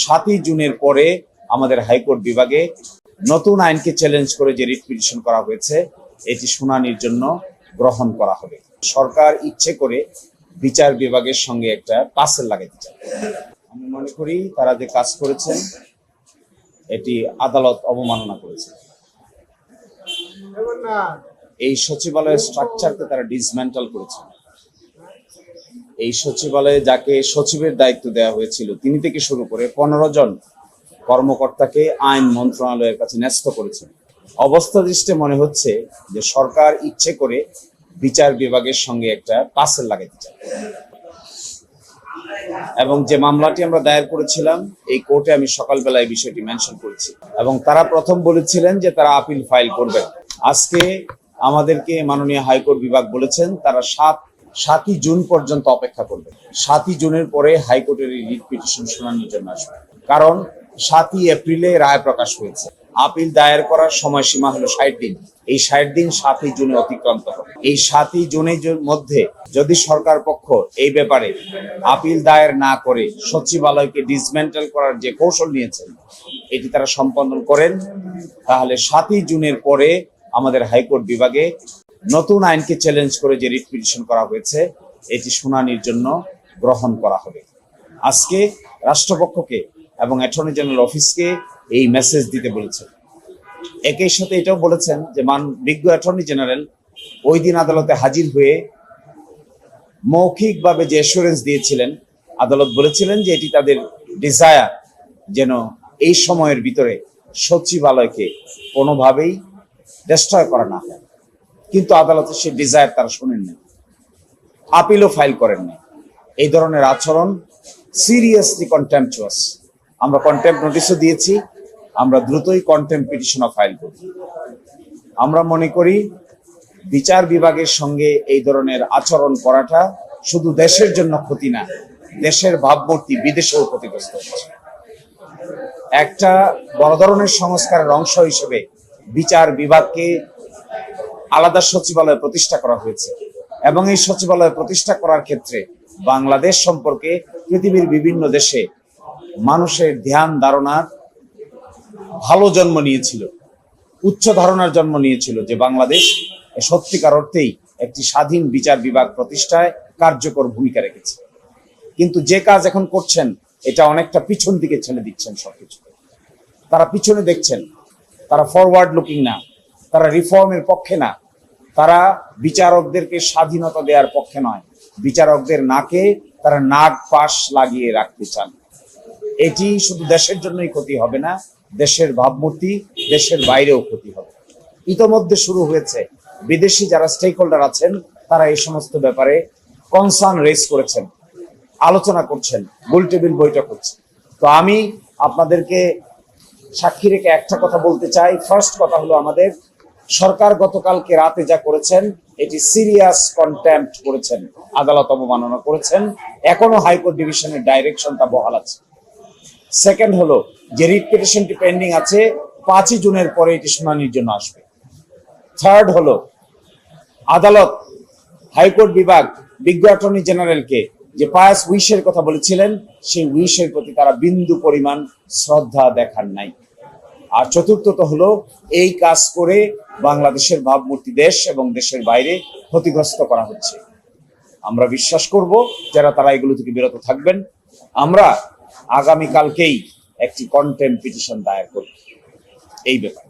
7ই জুনের পরে আমাদের হাইকোর্ট বিভাগে নতুন আইনকে চ্যালেঞ্জ করে যে রিট পিটিশন করা হয়েছে এটি শুনানির জন্য গ্রহণ করা হবে। সরকার ইচ্ছে করে বিচার বিভাগের সঙ্গে একটা পাসেল লাগাইতে চায়। আমি মনে করি তারা যে কাজ করেছেন এটি আদালত অবমাননা করেছে। এই সচিবালয়ের স্ট্রাকচারকে তারা ডিসমেন্টাল করেছে। এই সচিবালয়ে যাকে সচিবের দায়িত্ব দেওয়া হয়েছিল তিনি থেকে শুরু করে 15 জন কর্মকর্তাকে আইন মন্ত্রণালয়ের কাছে ন্যস্ত করেছেন। অবস্থা দৃষ্টে মনে হচ্ছে যে সরকার ইচ্ছে করে বিচার বিভাগের সঙ্গে একটা পাসেল লাগাইতে চায় এবং যে মামলাটি আমরা দায়ের করেছিলাম এই কোর্টে আমি সকালবেলা এই বিষয়টি মেনশন করেছি এবং তারা প্রথম বলেছিলেন যে তারা আপিল ফাইল করবেন। আজকে আমাদেরকে মাননীয় হাইকোর্ট বিভাগ বলেছেন তারা 7ই জুন পর্যন্ত অপেক্ষা করবেন। 7ই জুনের পরে হাইকোর্টের এই রিট পিটিশন শুনানির জন্য আসবে, কারণ 7ই এপ্রিলে রায় প্রকাশ হয়েছে। আপিল দায়ের করার সময়সীমা হলো 60 দিন। এই 60 দিন 7ই জুনে অতিক্রান্ত হবে। এই 7ই জুনের মধ্যে যদি সরকার পক্ষ এই ব্যাপারে আপিল দায়ের না করে সচিবালয়কে ডিসমেন্টাল করার যে কৌশল নিয়েছেন এটি তারা সম্পন্ন করেন, তাহলে 7ই জুনের পরে আমাদের হাইকোর্ট বিভাগে নতুন আইনকে চ্যালেঞ্জ করে যে রিট পিটিশন করা হয়েছে এটি শুনানির জন্য গ্রহণ করা হবে। আজকে রাষ্ট্রপক্ষকে এবং অ্যাটর্নি জেনারেল অফিসকে এই মেসেজ দিতে বলেছেন। একই সাথে এটাও বলেছেন যে বিজ্ঞ অ্যাটর্নি জেনারেল ওই দিন আদালতে হাজির হয়ে মৌখিকভাবে যে অ্যাসুরেন্স দিয়েছিলেন, আদালত বলেছিলেন যে এটি তাদের ডিজায়ার যেন এই সময়ের ভিতরে সচিবালয়কে কোনোভাবেই ডিস্ট্রয় করা না হয়, কিন্তু আদালতে সেই ডিজায়ার তারা শোনেননি, আপিলও ফাইল করেননি। এই ধরনের আচরণ সিরিয়াসলি কন্টেম্পচুয়াস। আমরা কন্টেম্পট নোটিশও দিয়েছি, আমরা দ্রুতই কন্টেম্পট পিটিশনও ফাইল করব। আমরা মনে করি বিচার বিভাগের সঙ্গে এই ধরনের আচরণ করাটা শুধু দেশের জন্য ক্ষতি না, দেশের ভাবমূর্তি বিদেশেও ক্ষতিগ্রস্ত হচ্ছে। একটা বড় ধরনের সংস্কারের অংশ হিসেবে বিচার বিভাগকে আলাদা সচিবালয় প্রতিষ্ঠা করা হয়েছে এবং এই সচিবালয় প্রতিষ্ঠা করার ক্ষেত্রে বাংলাদেশ সম্পর্কে পৃথিবীর বিভিন্ন দেশে মানুষের ধ্যান ধারণার ভালো জন্ম নিয়েছিল, উচ্চ ধারণার জন্ম নিয়েছিল যে বাংলাদেশ সত্যিকার অর্থেই একটি স্বাধীন বিচার বিভাগ প্রতিষ্ঠায় কার্যকর ভূমিকা রেখেছে। কিন্তু যে কাজ এখন করছেন এটা অনেকটা পিছন দিকে ঠেলে দিচ্ছেন। সবকিছু তারা পিছনে দেখছেন, তারা ফরওয়ার্ড লুকিং না, তারা রিফর্মের পক্ষে না, তারা বিচারকদেরকে স্বাধীনতা দেওয়ার পক্ষে নয়, বিচারকদের নাকে তারা নাক পাশ লাগিয়ে রাখতে চান। এটি শুধু দেশের জন্যই ক্ষতি হবে না, দেশের ভাবমূর্তি দেশের বাইরেও ক্ষতি হবে। ইতোমধ্যে শুরু হয়েছে, বিদেশি যারা স্টেক হোল্ডার আছেন তারা এই সমস্ত ব্যাপারে কনসার্ন রেজ করেছেন, আলোচনা করছেন, গোলটেবিল বৈঠক হচ্ছে। তো আমি আপনাদেরকে সাক্ষী রেখে একটা কথা বলতে চাই। ফার্স্ট কথা হলো, আমাদের সরকার গতকালকে রাতে যা করেছেন এটি সিরিয়াস কন্টেম্পট করেছেন, আদালত অবমাননা করেছেন। এখনো হাইকোর্ট ডিভিশনের ডাইরেকশন তা বহাল আছে। সেকেন্ড হলো, যে রিট পিটিশনটি পেন্ডিং আছে 5ই জুনের পরে এটি শুনানির জন্য আসবে। থার্ড হলো, আদালত হাইকোর্ট বিভাগ বিজ্ঞ অ্যাটর্নি জেনারেলকে যে পায়াস উইশের কথা বলেছিলেন সেই উইশের প্রতি তারা বিন্দু পরিমাণ শ্রদ্ধা দেখান নাই। আর চতুর্থত হলো, এই কাজ করে বাংলাদেশের ভাবমূর্তি দেশ এবং দেশের বাইরে ক্ষতিগ্রস্ত করা হচ্ছে। আমরা বিশ্বাস করব যারা তারা এগুলো থেকে বিরত থাকবেন। আমরা আগামীকালকেই একটি কন্টেম্পট পিটিশন দায়ের করব এই ব্যাপারে।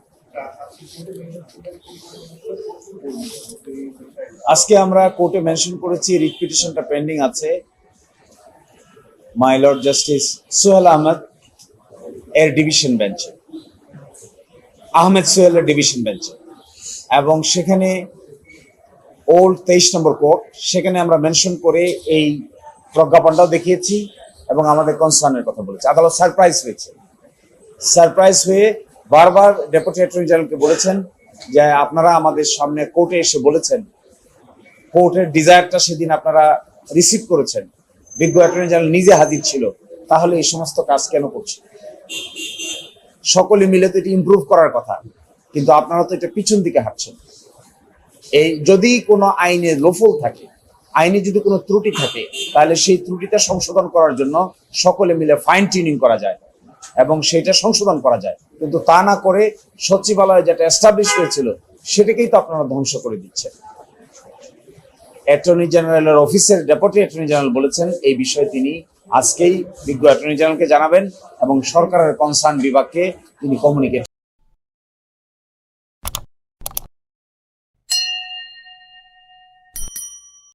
আজকে আমরা কোর্টে মেনশন করেছি রিট পিটিশনটা পেন্ডিং আছে my lord justice Sohel Ahmed এর ডিভিশন বেঞ্চে, আহমেদ সোহেলের ডিভিশন বেঞ্চে, এবং সেখানে ওল্ড 23 নম্বর কোর্ট, সেখানে আমরা মেনশন করে এই প্রজ্ঞাপনটাও দেখিয়েছি এবং আমাদের কনসার্নের কথা বলেছি। আদালত সারপ্রাইজ হয়েছে, সারপ্রাইজ হয়ে বারবার ডেপুটি অ্যাটর্নি জেনারেলকে বলেছেন যে আপনারা আমাদের সামনে কোর্টে এসে বলেছেন, কোর্টের ডিজায়ারটা সেদিন আপনারা রিসিভ করেছেন, বিজ্ঞ অ্যাটর্নি জেনারেল নিজে হাজির ছিল, তাহলে এই সমস্ত কাজ কেন করছেন? সকলে মিলে তো এটি ইমপ্রুভ করার কথা, কিন্তু আপনারা তো এটা পিছন দিকে হাঁটছেন। এই যদি কোনো আইনে লোফল থাকে, আইনে যদি কোনো ত্রুটি থাকে, তাহলে সেই ত্রুটিটা সংশোধন করার জন্য সকলে মিলে ফাইন টিউনিং করা যায়। এবং সেটা সংশোধন করা যায়, কিন্তু তা না করে সচিবালয় যেটা এস্টাবলিশ হয়েছিল সেটাকেই তো আপনারা ধ্বংস করে দিচ্ছেন। অ্যাটর্নি জেনারেলের অফিসের ডেপুটি অ্যাটর্নি জেনারেল বলেছেন এই বিষয়ে তিনি আজকেই বিজ্ঞ অ্যাটর্নি জেনারেলকে জানাবেন এবং সরকারের কনসার্ন বিভাগকে তিনি কমিউনিকেট